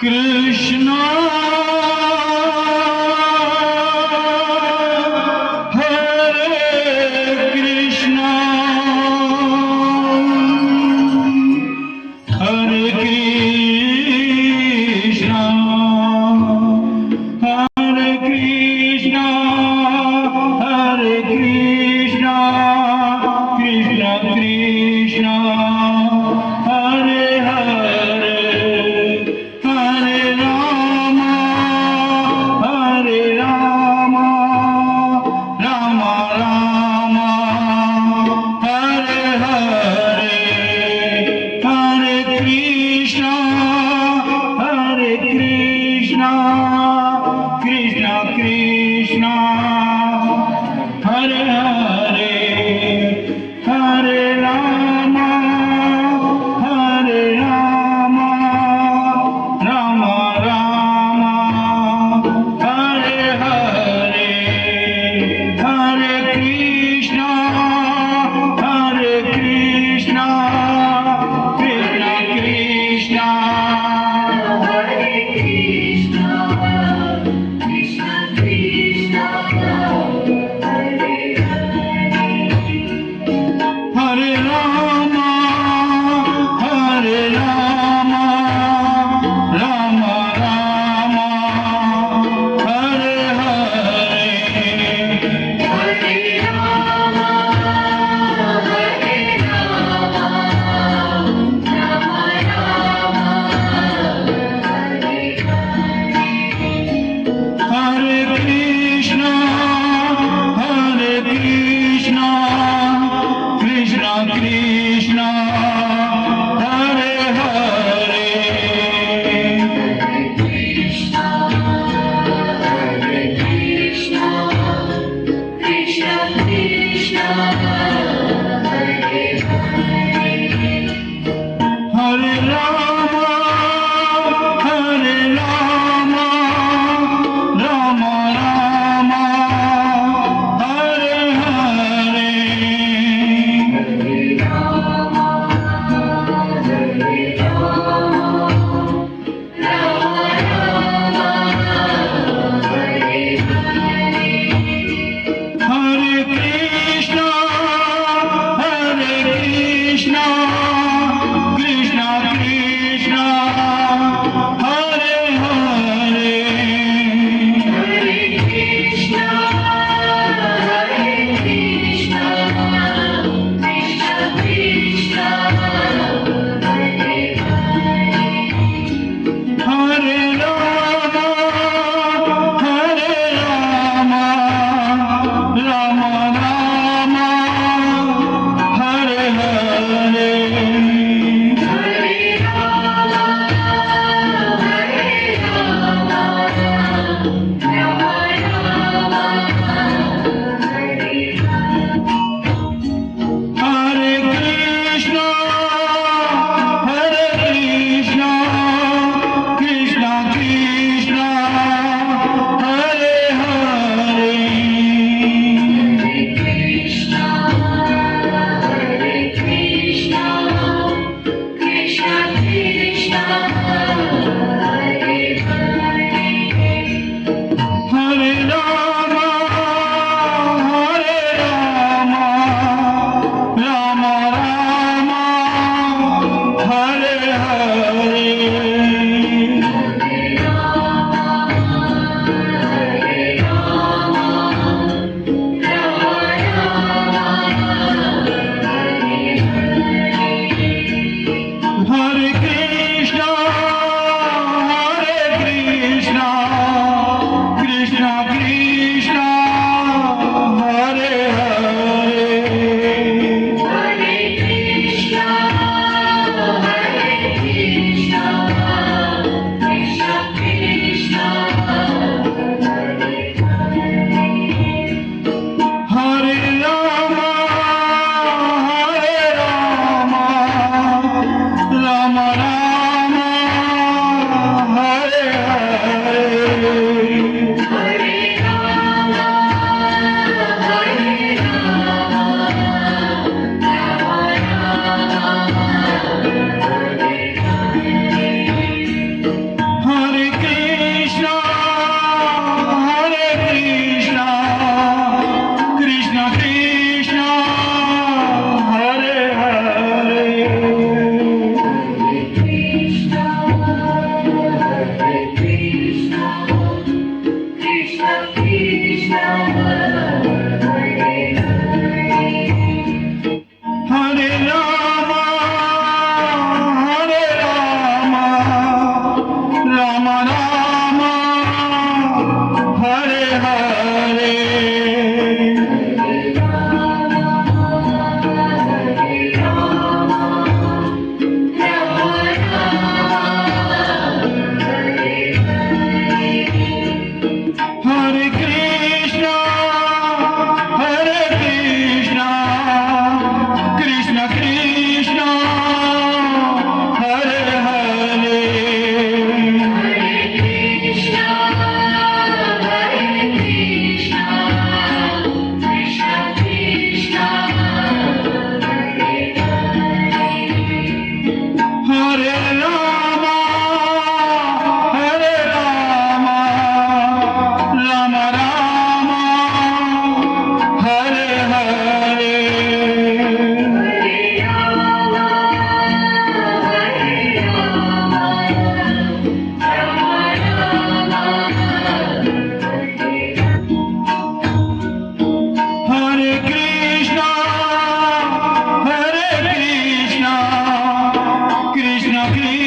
Krishna Hare Krishna Hare Krishna Hare Krishna Hare Krishna Krishna Krishna Hare Hare Hare Ram Ram Ram Hare Hare Hare Krishna Krishna Krishna Hare Hare Hare Ram Ram Ram Hare Hare Hare Krishna Krishna Krishna Hare Krishna, Krishna Krishna, Hare Hare Ram Ram Ram Hare Hare Hare Rama, Hare Rama, Rama Rama, Hare Hare Krishna Krishna Krishna Hare Hare Krishna, Hare Krishna, Krishna Krishna, Hare Hare Ram Ram Ram Hare Hare Hare Krishna Krishna Krishna Hare Hare Krishna, Hare Krishna, Krishna Krishna, Hare Hare Ram Ram Hare Hare Radhe